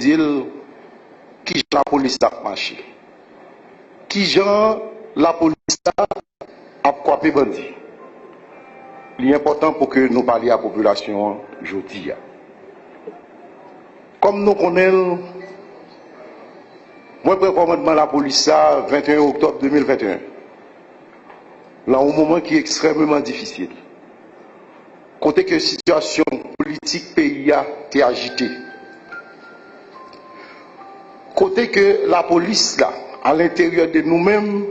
dire qui la police a marché. Qui genre la police a coupé bandit. Il est important pour que nous parlions à la population aujourd'hui. Comme nous connaissons, moi, je commandement la police le 21 octobre 2021. Là, un moment qui est extrêmement difficile. Côté que la situation politique pays a été agitée. Côté que la police, là, à l'intérieur de nous-mêmes,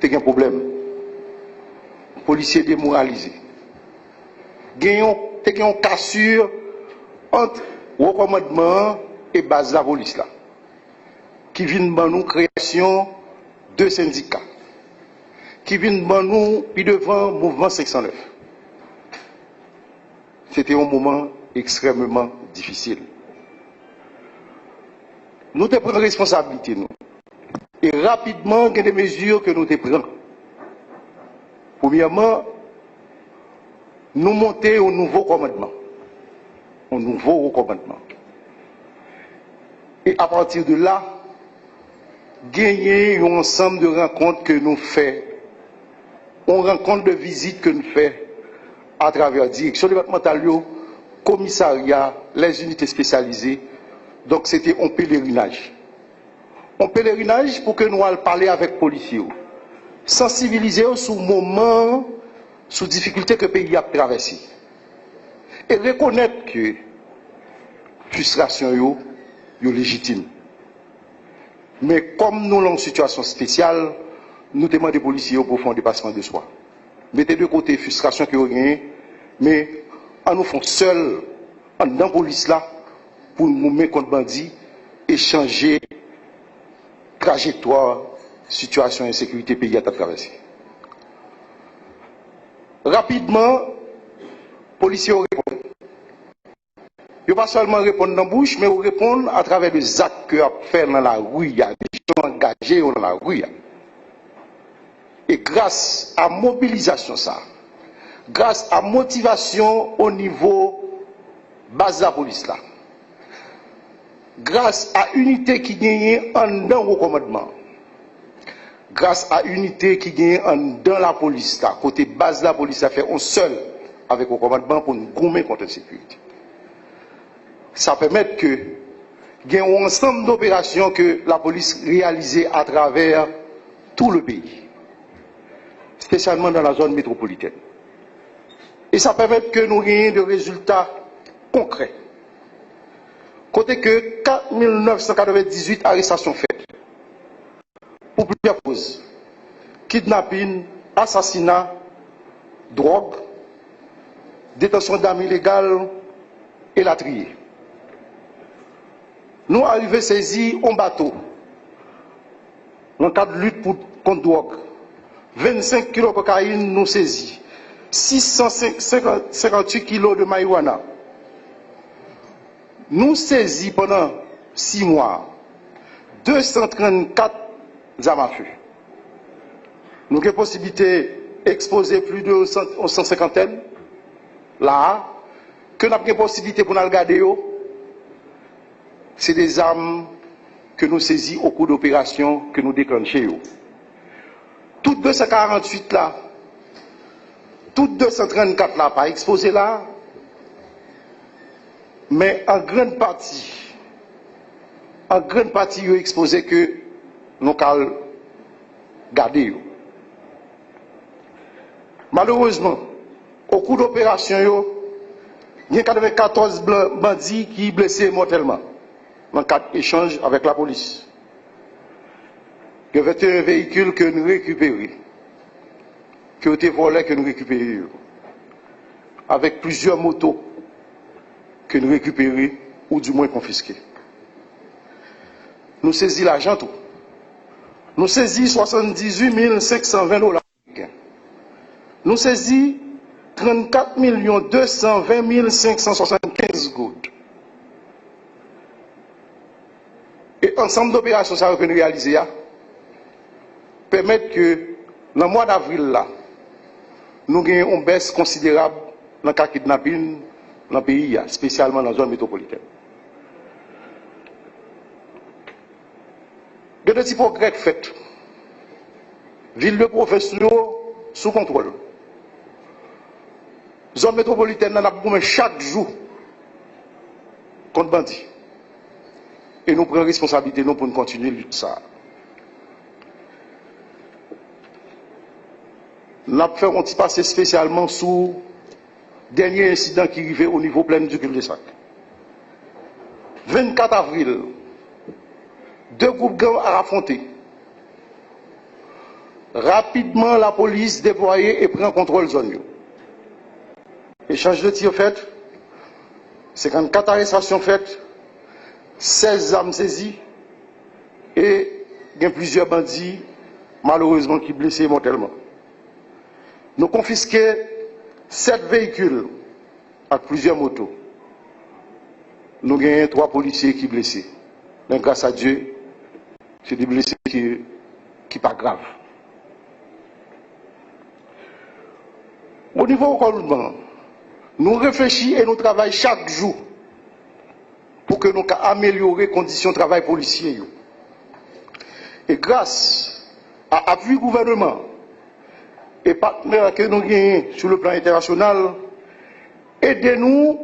c'est un problème. Policiers démoralisés. Gagnons une cassure entre le commandement et base de la police, là, qui vient de nous création de syndicats, qui vient de nous puis devant le mouvement 509. C'était un moment extrêmement difficile. Nous te prenons responsabilité, nous. Et rapidement, il y a des mesures que nous te prenons. Premièrement, nous monter au nouveau commandement. Au nouveau commandement. Et à partir de là, gagner un ensemble de rencontres que nous faisons, une rencontre de visite que nous faisons à travers la direction départementale, commissariat, les unités spécialisées. Donc c'était un pèlerinage. Un pèlerinage pour que nous allions parler avec les policiers, sensibiliser sur le moment, sur les difficultés que le pays a traversées. Et reconnaître que la frustration est légitime. Mais comme nous sommes dans une situation spéciale, nous demandons aux policiers pour faire un dépassement de soi. Mettez de côté la frustration que vous avez, mais en nous faisant seuls, en dans la police là, pour nous mettre contre bandits et changer trajectoire, situation d'insécurité pays à traverser. Rapidement, les policiers répondent. Ils ne pas seulement répondre dans la bouche, mais ils répondent à travers des actes qu'ils ont fait dans la rue, des gens engagés dans la rue. Et grâce à la mobilisation, ça, grâce à la motivation au niveau base de la police, là, grâce à l'unité qui gagne en dans le commandement, grâce à l'unité qui gagne en dans la police, là, côté base de la police, ça fait un seul avec le commandement pour nous gommer contre la sécurité. Ça permet que il y ait un ensemble d'opérations que la police réalise à travers tout le pays, spécialement dans la zone métropolitaine. Et ça permet que nous ayons des résultats concrets. Côté que 4998 arrestations faites pour plusieurs causes: kidnapping, assassinat, drogue, détention d'armes illégales et la trier. Nous arrivons à saisir un bateau dans le cadre de lutte contre drogue. 25 kg de cocaïne nous saisis. 658 kg de marijuana. Nous saisis pendant 6 mois 234 armes à feu. Nous avons possibilité d'exposer plus de 150. Là, que nous avons possibilité pour nous regarder. C'est des armes que nous saisissons au cours d'opérations que nous déclenchons. Toutes 248 là, toutes 234 là, pas exposées là, mais en grande partie, ils ont exposé que nous avons gardé. Malheureusement, au cours d'opérations, il y a 94 bandits qui sont blessés mortellement dans 4 échanges avec la police. Il y a 21 véhicules que nous récupérons, qui ont été volés, que nous récupérons, avec plusieurs motos que nous récupérons ou du moins confisquées. Nous saisissons l'argent tout. Nous saisissons 78 520 $. Nous saisissons 34 220 575 gouttes. Et ensemble d'opérations que nous réalisons permettent que dans le mois d'avril là, nous ayons une baisse considérable dans le cas de kidnapping dans le pays, spécialement dans la zone métropolitaine. de petits progrès faits. Ville de profession sous contrôle. Zone métropolitaine, nous avons chaque jour contre bandits. Et nous prenons responsabilité nous pour continuer lutte ça. Nous avons fait un petit passé spécialement sous dernier incident qui arrivait au niveau plein du cul-de-sac. 24 avril, deux groupes gangs à affronter. Rapidement, la police déployée et prend contrôle zone. Échange de tirs fait, 54 arrestations faites, 16 armes saisies et il y a plusieurs bandits malheureusement qui blessés mortellement. Nous confisquons 7 véhicules avec plusieurs motos. Nous avons 3 policiers qui sont blessés. Mais grâce à Dieu, c'est des blessés qui ne sont pas graves. Au niveau gouvernement, nous réfléchissons et nous travaillons chaque jour pour que nous améliorer les conditions de travail policiers. Et grâce à l'appui du gouvernement et partenaires que nous gagnons sur le plan international, aidez-nous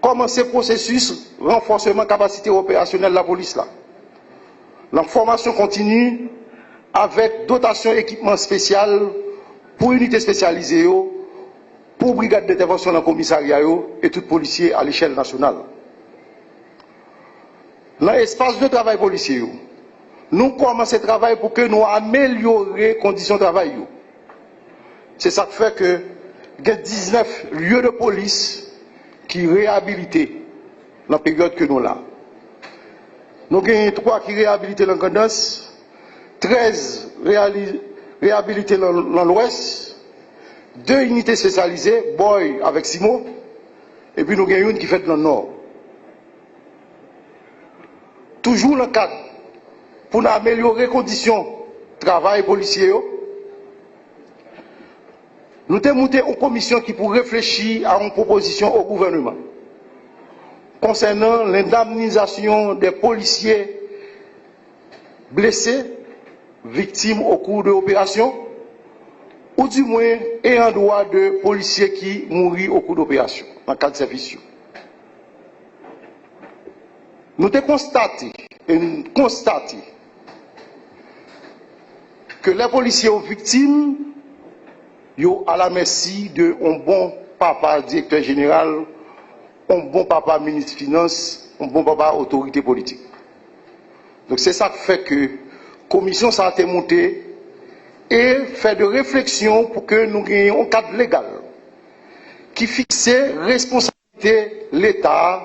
à commencer le processus de renforcement de la capacité opérationnelle de la police. La formation continue avec dotation d'équipement spécial pour unités spécialisées, pour brigade d'intervention dans le commissariat et tout policier à l'échelle nationale. Dans l'espace de travail policier, nous commençons le travail pour que nous améliorions les conditions de travail. C'est ça qui fait que il y a 19 lieux de police qui réhabilités dans la période que nous avons. Nous avons 3 qui réhabilités dans Gandance, 13 réhabilités dans l'Ouest, 2 unités spécialisées, Boy avec Simo, et puis nous avons une qui fait dans le Nord. Toujours dans le cadre pour améliorer les conditions de travail policier. Nous avons monté une commission qui pour réfléchir à une proposition au gouvernement concernant l'indemnisation des policiers blessés, victimes au cours de l'opération, ou du moins ayant droit de policiers qui mourent au cours d'opération, dans le cadre de service. Nous avons constaté que les policiers aux victimes sont à la merci de un bon papa directeur général, un bon papa ministre des Finances, un bon papa autorité politique. Donc c'est ça qui fait que la commission s'est montée et fait de réflexion pour que nous ayons un cadre légal qui fixe responsabilité de l'État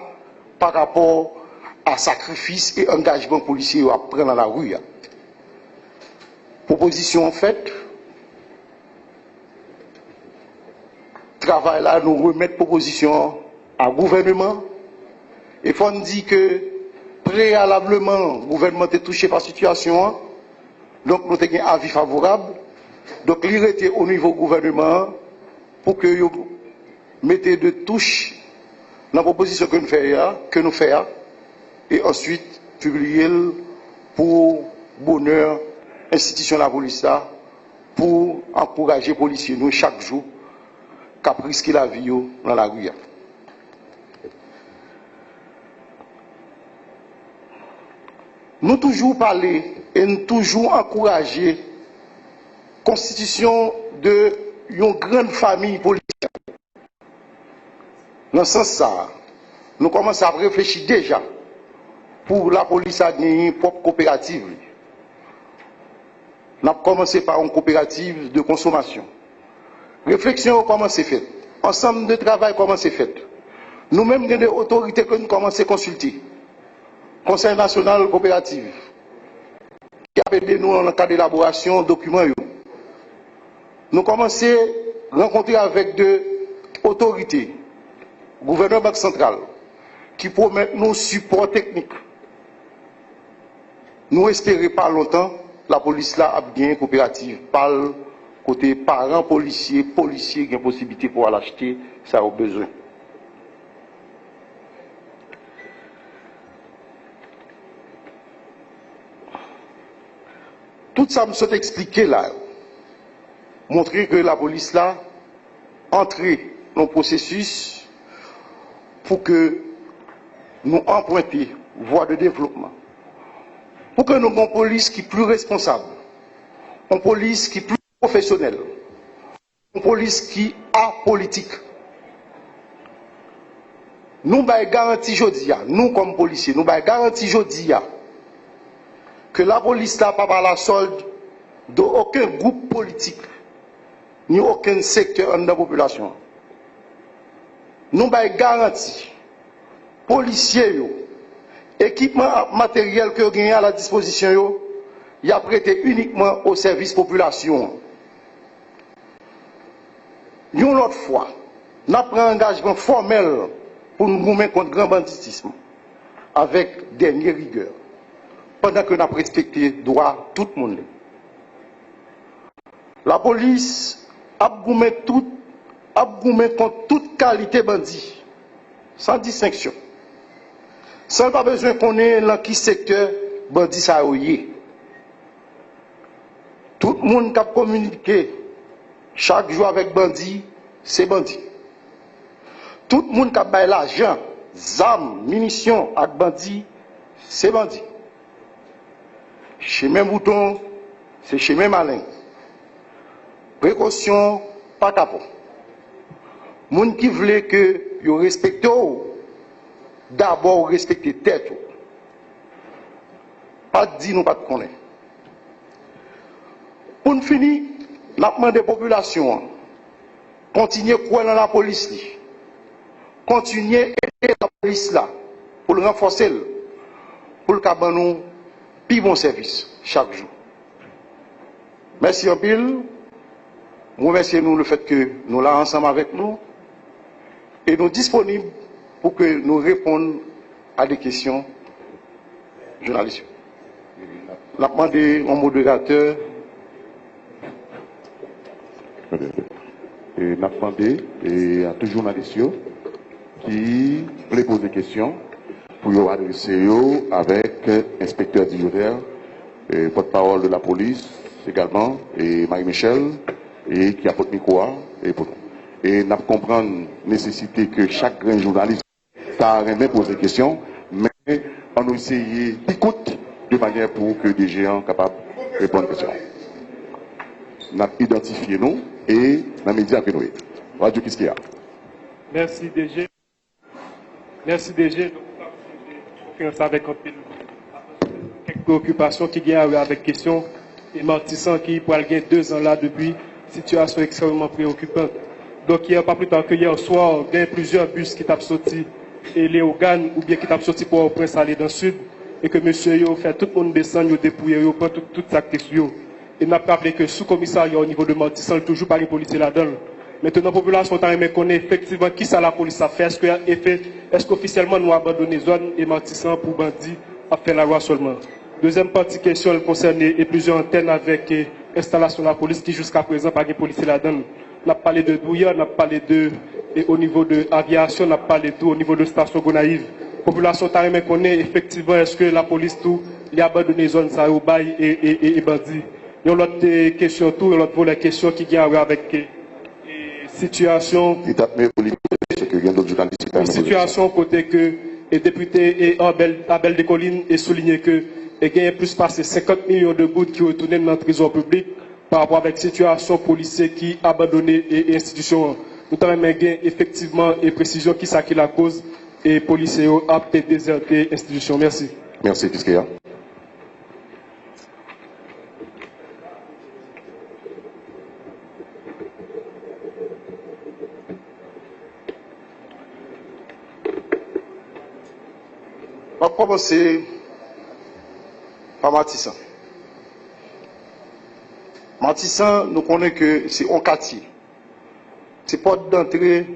par rapport à sacrifice et engagement policier à prendre dans la rue. Proposition en fait, travail là, nous remettre proposition à gouvernement et il faut dire que préalablement, le gouvernement est touché par la situation, donc nous avons un avis favorable, donc il était au niveau gouvernement pour que vous mettez de touche dans la proposition que nous faisons et ensuite publier pour bonheur institution de la police pour encourager les policiers nous chaque jour qui risquent la vie dans la rue. Nous toujours parler et nous toujours encourager la constitution de une grande famille politique. Dans ce sens, nous commençons à réfléchir déjà pour la police à gagner une propre coopérative. Nous avons commencé par une coopérative de consommation. Réflexion comment c'est fait. Ensemble de travail comment c'est fait. Nous-mêmes, nous avons des autorités que nous commençons à consulter. Conseil national coopératif, qui a aidé nous dans le cadre d'élaboration de documents. Nous commençons à rencontrer avec deux autorités, gouverneur Banque centrale, qui promettent nous support technique. Nous espérons pas longtemps, la police là a bien coopérative, par côté parents policiers qui ont possibilité pour l'acheter, ça a besoin. Tout ça me soit expliqué là, montrer que la police là, entrer dans le processus pour que nous empruntions voie de développement. Pour que nous ayons une police qui est plus responsable, une police qui est plus professionnelle, une police qui est apolitique. Nous avons garanti aujourd'hui, nous comme policiers, nous avons garanti aujourd'hui que la police n'a pas la solde d'aucun groupe politique, ni aucun secteur de la population. Nous avons garanti, policiers, équipement matériel que vous avez à la disposition, il a prêté uniquement au service population. Une autre fois, nous avons pris un engagement formel pour nous gommer contre le grand banditisme avec dernière rigueur, pendant que nous avons respecté le droit de tout le monde. La police a gommé contre toute qualité bandit, sans distinction. Sans pas besoin qu'on ait dans qui secteur bandit ça y. Tout le monde qui a communiqué chaque jour avec bandit, c'est bandit. Tout le monde qui a baillé l'argent, armes, munitions avec bandit, c'est bandit. Chemin bouton, c'est chemin malin. Précaution, pas capot. Moun qui voulait que vous respectez, d'abord respectez tête. Pas de dire nous pas de connaître. Pour nous finir, la demande des populations, continuez à croire dans la police, continuez à aider la police là, pour le renforcer, pour le caban nous, plus bon service chaque jour. Merci en pile. Remerciez-nous le fait que nous là ensemble avec nous et nous disponibles pour que nous répondions à des questions journalistes. La demande au modérateur. Et n'a demandé à tous les journalistes qui voulaient poser des questions pour y adresser avec l'inspecteur Dioder, porte-parole de la police également, et Marie-Michel, et qui a porté micro et pour nous. Et nous comprenons la nécessité que chaque grand journaliste t'a poser des questions, mais on a essayé d'écouter de manière pour que des gens soient capables de répondre aux questions. Nous avons identifié nous et nous médias que nous. Radio qu'est-ce qu'il y a? Merci DG. Merci DG. Avec quelques préoccupations qui viennent avec question et Martissant qui pour gagner 2 ans là depuis situation extrêmement préoccupante. Donc hier, pas plus tard que hier soir, il y a plusieurs bus qui tapent sorti et les organes ou bien qui tapent sorti pour au prince aller dans le sud et que monsieur yo fait tout le monde descendre, yo dépouiller, yo prend toute sa question. Et n'a pas rappelé que sous commissariat au niveau de Martissant, toujours pas les policiers là-dedans. Maintenant, la population connaît effectivement qui ça la police a fait. Est-ce qu'officiellement nous abandonnons zone et Martissant pour bandits à faire la loi seulement? Deuxième partie question, elle concerne plusieurs antennes avec installation de la police qui jusqu'à présent pas de policiers là-dedans. On a parlé de Douya, on a parlé de au niveau de l'aviation, on a parlé tout au niveau de station Gonaïve. La population connaît effectivement est-ce que la police tout il a abandonné zone ça au bail et bandits. Il y a l'autre question tout, l'autre volet question qui vient avec situation. Situation côté que les députés et Abel de Collines est souligné que il y a plus passé 50 millions de gouttes qui retournent dans le trésor public par rapport avec situation policière qui abandonné et institution. Nous avons effectivement et précision qui ça qui la cause et policiers a peut-être déserté institution. Merci. Merci, qu'est-ce qu'il y a? On va commencer par Martissant. Martissant, nous connaissons que c'est un quartier. C'est porte d'entrée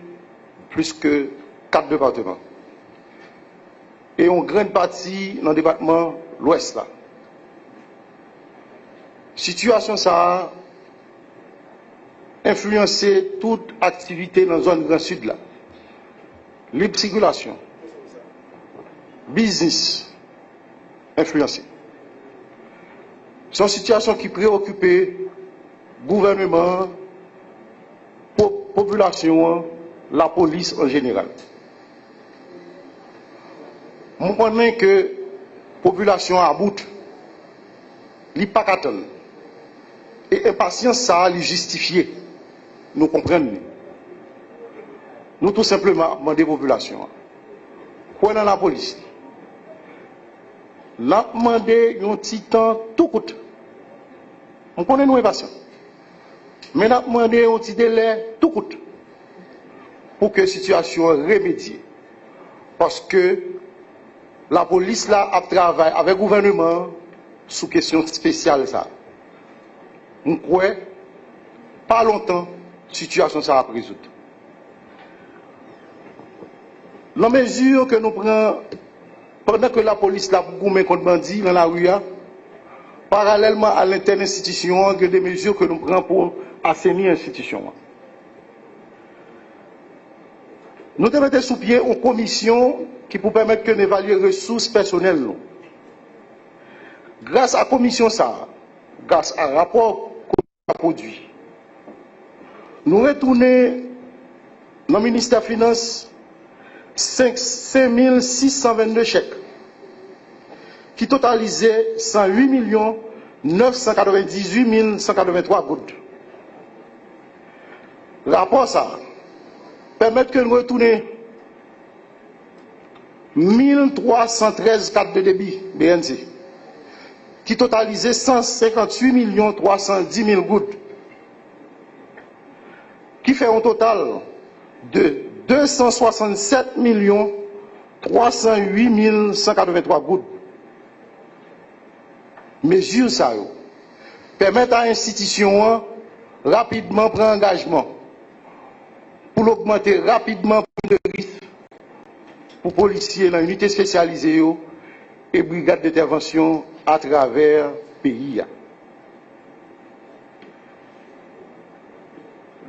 plus que 4 départements. Et une grande partie dans le département l'ouest là. Situation ça a influencé toute activité dans la zone grand sud là. Libre circulation. Business influencé. C'est une situation qui préoccupe le gouvernement, la population, la police en général. Je connais que la population à bout, elle n'est pas qu'attendre. Et impatience, ça a justifié. Nous comprenons. Nous tout simplement demandons à la population. Quoi dans la police? Nous demandons un petit temps tout coûte. On connaît nous impatients. Mais nous demandons un petit délai tout coûte. Pour que la situation remédie. Parce que la police là a travaillé avec le gouvernement sous question spéciale ça. On croit pas longtemps la situation ça va résoudre. La mesure que nous prenons pendant que la police l'a goumé contre bandit dans la rue, parallèlement à l'inter-institution, il y a des mesures que nous prenons pour assainir l'institution. Nous devons mettre sous pied une commission qui peut permettre que nous évaluions les ressources personnelles. Grâce à la commission, grâce à un rapport qu'on a produit, nous retournons dans le ministère des Finances 5622 chèques qui totalisaient 108 998 183 gouttes. Le rapport ça permet que nous retournions 1313 cartes de débit BNC qui totalisaient 158 310 000 gouttes, qui fait un total de 267 308 183 gouttes. Mesures ça permettent à l'institution rapidement prendre engagement pour augmenter rapidement le risque pour policiers dans l'unité spécialisée et brigades d'intervention à travers le pays.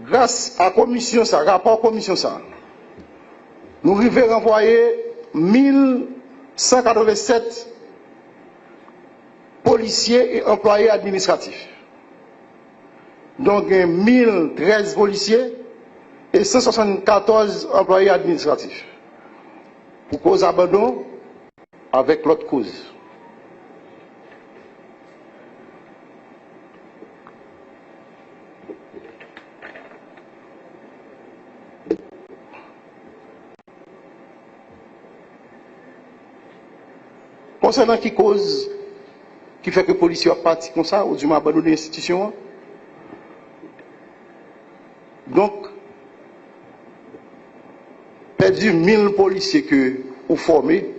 Grâce à la commission, rapport commission, nous arrivons à renvoyer 1187 policiers et employés administratifs. Donc, 1013 policiers et 174 employés administratifs. Pour cause abandon avec l'autre cause. Concernant qui cause, qui fait que les policiers sont partis comme ça, ou du moins abandonné l'institution. Donc, perdu 1000 policiers que vous formez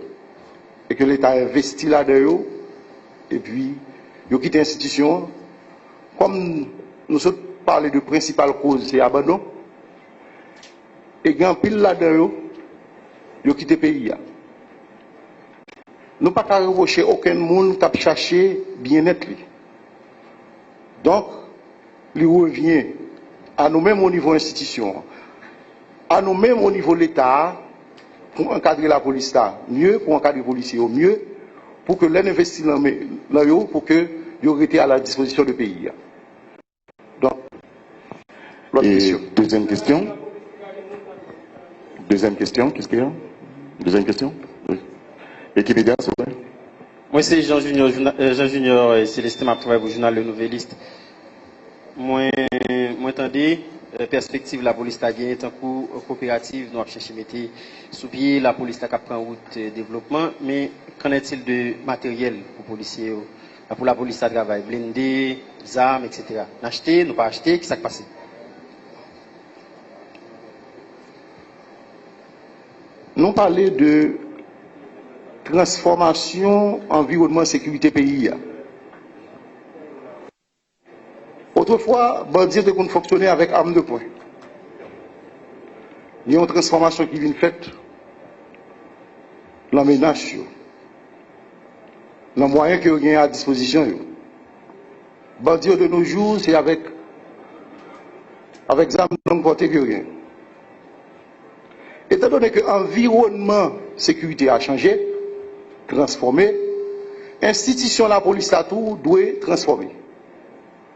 et que l'État a investi là-dedans, et puis, ils ont quitté l'institution. Comme nous avons parlé de principale cause, c'est l'abandon, et il y a un pile là-dedans, ils ont quitté le pays. Nous ne pouvons pas reprocher aucun monde qui a cherché bien-être. Donc, il revient à nous-mêmes au niveau institution, à nous-mêmes au niveau de l'État, pour encadrer la police là, mieux, pour encadrer les policiers au mieux, pour que l'on investisse dans eux, pour que ils été à la disposition du pays. Donc, l'autre question. Deuxième question. Deuxième question, qu'est-ce qu'il y a? Deuxième question? Oui. Équipe média, s'il vous plaît. Moi, c'est Jean Junior et Célestin, je travaille pour le journal Le Nouvelliste. Moi, attendez, perspective, la police a gagné un coup coopérative, nous avons cherché à mettre sous pied, la police a pris en route développement, mais qu'en est-il de matériel pour les policiers, pour la police à travail, blindés, armes, etc. N'acheter, nous pas acheter, qu'est-ce qui s'est passé? Nous parlons de transformation environnement sécurité pays. Autrefois, bandits de fonctionner avec armes de poing. Il y a une transformation qui vient faite dans les menaces, dans les moyens que vous avez à disposition. Bandits de nos jours, c'est avec armes de portée que vous avez. Étant donné que l'environnement sécurité a changé, transformé, institution la police là tout doit transformer.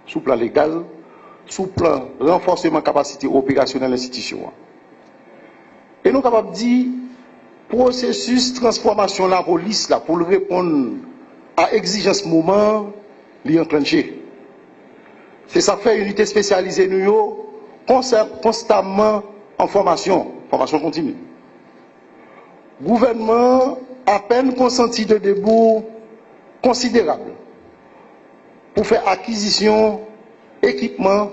Sous plan légal, sous plan renforcement capacité opérationnelle de l'institution. Et nous sommes capables de dire, processus transformation de la police là, pour répondre à exigence moment, l'y enclencher. C'est ça fait unité spécialisée nous constamment en formation continue. Gouvernement a peine consenti de débouts considérables pour faire acquisition, équipement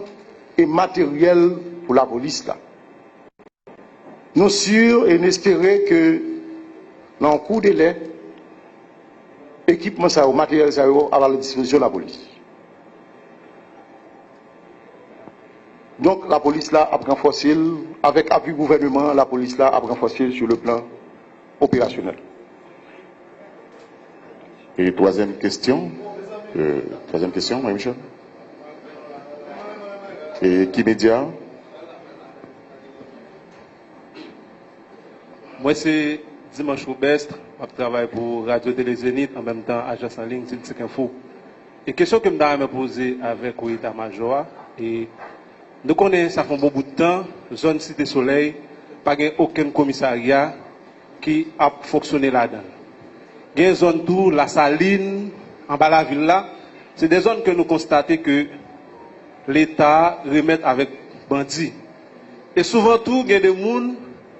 et matériel pour la police là. Nous sûrs et espérons que dans le court délai, équipement ça, matériel ça à la disposition de la police. Donc la police là a renforcé, avec appui gouvernement, la police là a renforcé sur le plan opérationnel. Et troisième question, Mme Michel. Et qui média? Moi, c'est Dimanche Roubestre, je travaille pour Radio Télé Zénith, en même temps, agence en ligne, Tiltik Info. Et question que je me poser avec l'état-major, et nous connaissons, ça fait un bon bout de temps, zone Cité Soleil, pas aucun commissariat qui a fonctionné là-dedans. Il y a une zone tout, la Saline, en bas de la ville là, c'est des zones que nous constatons que l'État remet avec bandits. Et souvent tout, il y a des gens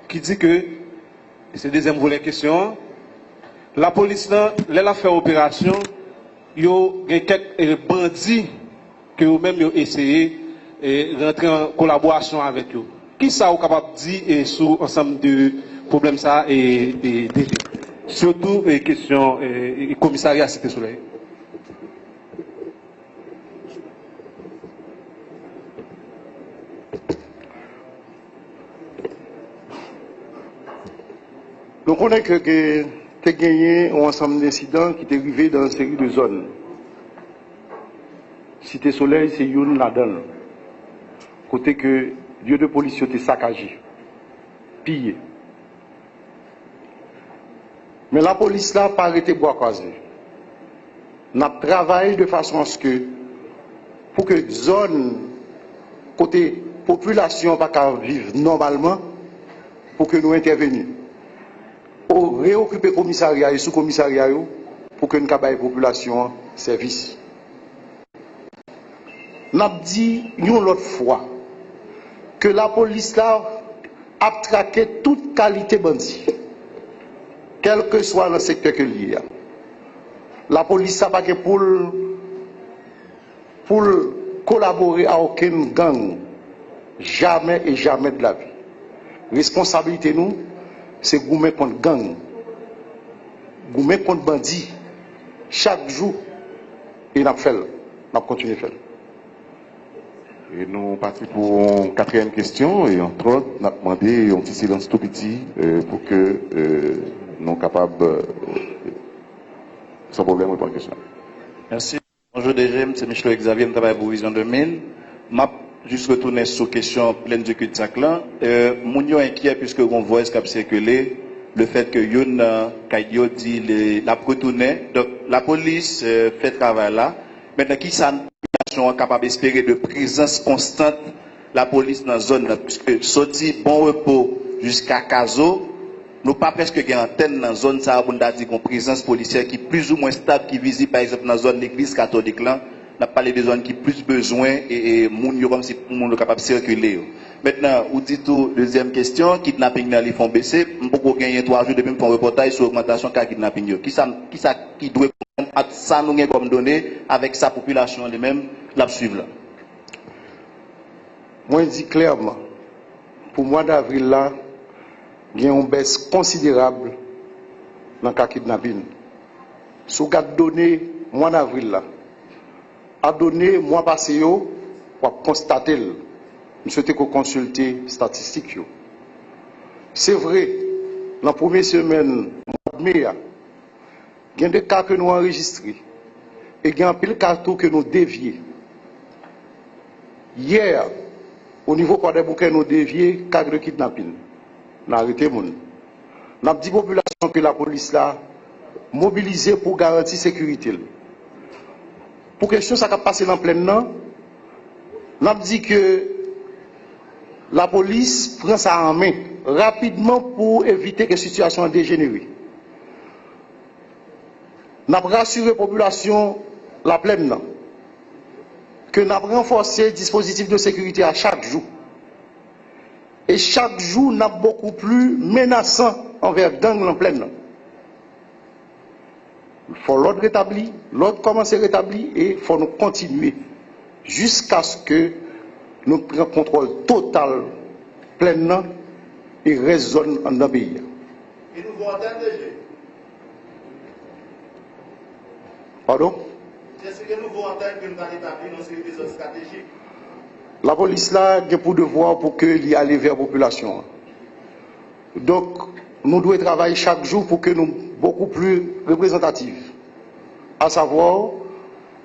qui disent que, c'est la deuxième volet question, la police là, elle a fait opération, il y a quelques bandits que eux-mêmes ont essayé de rentrer en collaboration avec eux. Qui ça est capable de dire sur ensemble de problèmes ça et surtout les questions commissariat Cité Soleil? Donc on est que tu as gagné un ensemble d'incidents qui est arrivé dans une série de zones. Cité Soleil, c'est une là-dedans. Côté que lieu de police était saccagé, pillé. Mais la police là n'a pas arrêté bois croisé. On a travaillé de façon à ce que, pour que zone, côté population, pas qu'à vivre normalement, pour que nous intervenions. Pour réoccuper le commissariat et sous-commissariat, pour que nous puissions la population service. Nous avons dit une autre fois que la police là a traqué toute qualité bandit, quel que soit le secteur que l'il y a. La police n'a pas que pour collaborer à aucun gang, jamais et jamais de la vie. Responsabilité nous, c'est goumer contre gang, goumer contre bandit, chaque jour, et nous avons continué à faire. Et nous partons pour une quatrième question, et entre autres, nous avons demandé un petit silence tout petit pour que nous soyons capables, sans problème, de répondre à la question. Merci. Bonjour DG, c'est Michel Xavier, je travaille pour Vision 2000. Je juste retourner sur la question pleine de cul-de-sac là. Mounio inquiet puisque on voit ce qui a circulé, le fait que Youn Kaidio dit la retourner. Donc la police fait travail là. Maintenant, qui ça est capable d'espérer de présence constante la police dans la zone là, puisque sorti bon repos jusqu'à Caso, nous pas presque une antenne dans la zone ça pour dire qu'on présence policière qui est plus ou moins stable, qui visible par exemple dans la zone de l'église catholique là. On a parlé des zones qui ont plus besoin et moun comme si tout le monde est capable de circuler. Maintenant, vous dites tout, deuxième question, kidnapping dans les fonds baissés, on peut gagner 3 jours depuis qu'on reportage sur l'augmentation de kidnapping. Qui doit ça nous comme données avec sa population elle-même la suivre là? Moi, je dis clairement, pour le mois d'avril là, il y a une baisse considérable dans le kidnapping. Si vous avez donné le mois d'avril là, à donner mois passé, pour constater, nous souhaitons consulter les statistiques. C'est vrai, dans la première semaine, il y a des cas que nous enregistrés et il y a un pile cas que nous déviés. Hier, au niveau des bouquets, nous déviés, cas de kidnapping. Nous avons arrêté. Nous avons dit à la population que la police là mobilisé pour garantir la sécurité. Pour question ça qui a passé dans plein nom, on a dit que la police prend ça en main rapidement pour éviter que la situation dégénère. On a rassuré la population la pleine nom, que nous avons renforcé le dispositif de sécurité à chaque jour. Et chaque jour, nous avons beaucoup plus menaçant envers gang en pleine nom. Il faut l'ordre rétabli, l'ordre commence à rétablir et il faut nous continuer jusqu'à ce que nous prenions contrôle total pleinement et raisonne en notre pays. Et nous voulons entendre DG. Pardon? Est-ce que nous voulons entendre que nous allons établir nos séries des stratégiques? La police là a pour devoir pour qu'il y aille vers la population. Donc, nous devons travailler chaque jour pour que nous soyons beaucoup plus représentatifs. À savoir,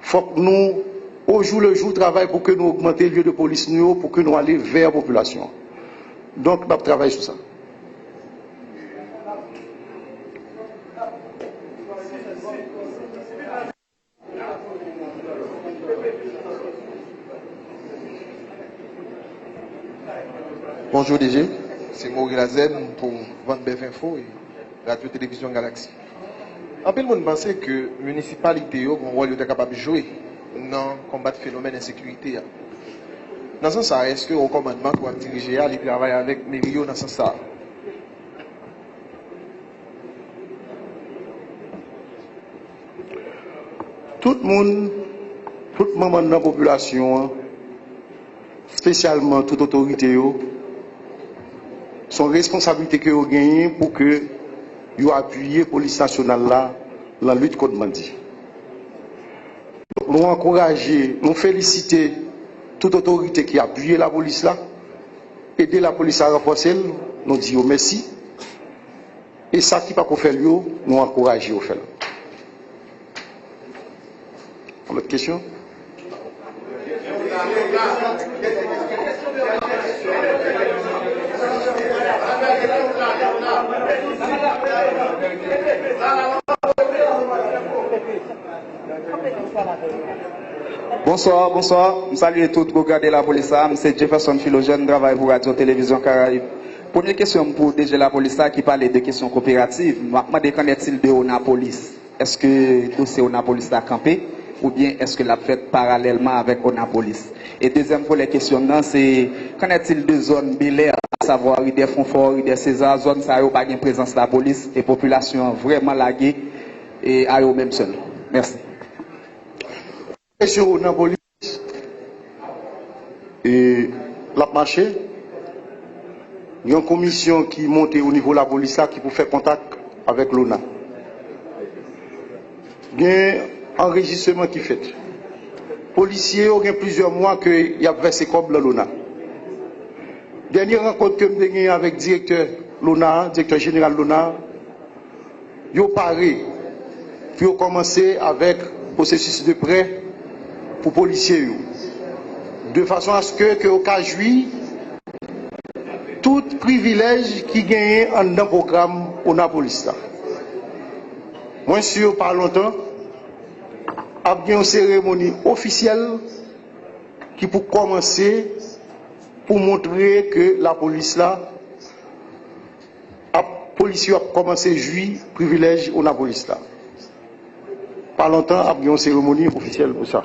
il faut que nous, au jour le jour, travaillons pour que nous augmenter le lieu de police, pour que nous allions vers la population. Donc, nous travaillons sur ça. Bonjour DG, c'est Maurice Lazen pour Vente BF Info et Radio Télévision Galaxy. En peu de monde pense que la municipalité a un rôle capable de jouer dans le combat de phénomène d'insécurité. Dans ce sens, est-ce que le commandement doit diriger à travailler avec Mério dans ce sens? Tout le monde, tout membre de la population, spécialement toute autorité, son responsabilité que vous gagnez pour que vous appuyiez la police nationale là, dans la lutte contre le bandit. Nous encourager, nous féliciter toute autorité qui a appuyé la police là, aider la police à renforcer, nous disons merci. Et ça qui pas qu'on fait nous encourager au faire. Autre question? Bonsoir, bonsoir. Je salue tous pour regarder la police. C'est Jefferson Philogène, travaille pour Radio Télévision Caraïbes. Première question pour DG la police qui parlait de questions coopératives. Je qu'en est-il de Onapolis? Est-ce que le dossier Onapolis a campé ou bien est-ce que l'a fait parallèlement avec Onapolis? Et deuxième pour les questions, c'est qu'en est-il de zones Bel-Air, à savoir des Fonfort, des César, zone ça n'a pas de présence de la police et population vraiment laguée et à eux même seuls. Merci. Sur la police et la marché, il y a une commission qui monte au niveau de la police qui peut faire contact avec l'ONA. Il y a un enregistrement qui fait. Policiers, il y a plusieurs mois qu'il y a versé comme l'ONA. Dernière rencontre que j'ai eue avec le directeur l'ONA, directeur général l'ONA, il a parlé, puis il a commencé avec le processus de prêt pour les policiers, de façon à ce que au cas jouit tout privilège qui gagne en un programme au police. Moi sûr pas longtemps a bien une cérémonie officielle qui pour commencer pour montrer que la police là policiers a commencé à jouir privilège au police là. Pas longtemps a bien une cérémonie officielle pour ça.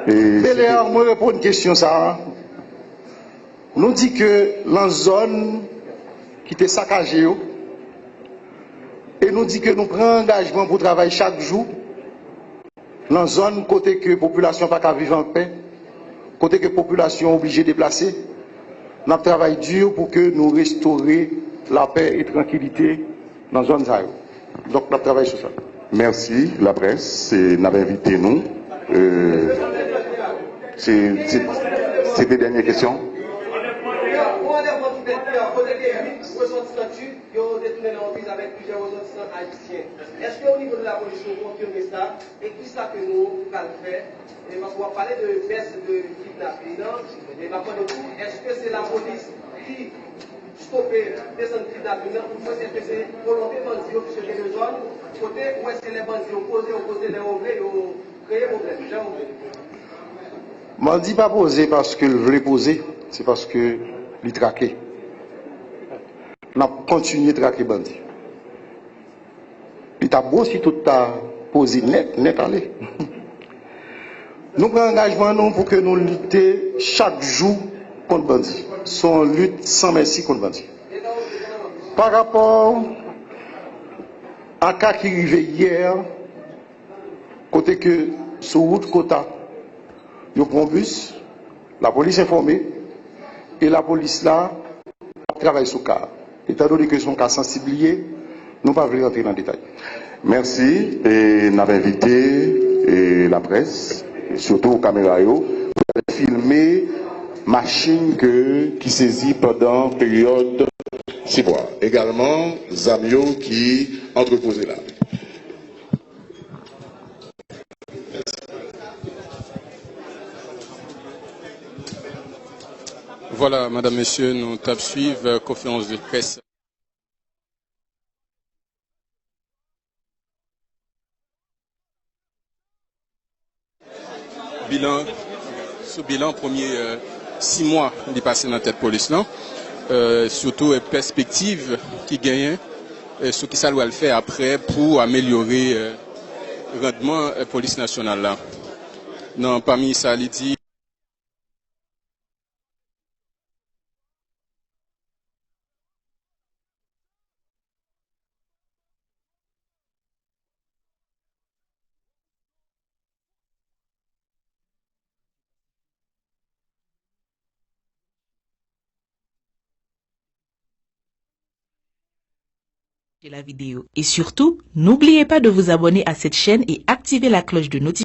Bel-Air, moi répondre à une question ça. Nous dit que la zone qui était saccagée, et nous dit que nous prenons engagement pour travailler chaque jour dans la zone côté que la population n'a pas vivre en paix, côté que la population est obligée de déplacer. Nous travaillons dur pour que nous restaurions la paix et la tranquillité dans la zone. Donc nous travaillons sur ça. Merci, la presse. Nous avons invité nous. C'est des dernières questions. 8 ressortissants turcs qui ont détourné leur vise avec plusieurs ressortissants haïtiens. Est-ce qu'au niveau de la police, vous confirmez ça? Et qui ça que nous allons faire? Et parce qu'on va parler de baisse de kidnapping, et par contre, est-ce que c'est la police qui stoppe des kidnapping ou est-ce que c'est volonté bandits qui se fait de zone, côté ou est-ce que les bandits opposés les ouvriers ont créé problème? Bandit pas posé parce que le voulait poser, c'est parce que il traqué. On a continué de traquer bandit. Il t'a beau si tout a posé net allé. Nous prenons engagement nous pour que nous luttions chaque jour contre bandit. Son lutte sans merci contre bandit. Par rapport à cas qui arrivait hier, côté que sur route Kota, il y a un bus, la police informée, et la police là travaille sur le cas. Étant donné que son cas sensibilié, nous ne pouvons pas rentrer dans le détail. Merci. Et nous avons invité la presse, et surtout aux caméras, pour filmer machine qui saisit pendant période 6 mois. Également, Zamio qui entreposait là. Voilà, madame, monsieur, nous tapons suivre conférence de presse. Bilan, premier 6 mois il passé dans la tête police là. Surtout perspective qui gagne, ce qui ça doit le faire après pour améliorer le rendement police nationale là. Non, parmi ça, il dit. La vidéo. Et surtout, n'oubliez pas de vous abonner à cette chaîne et activer la cloche de notification.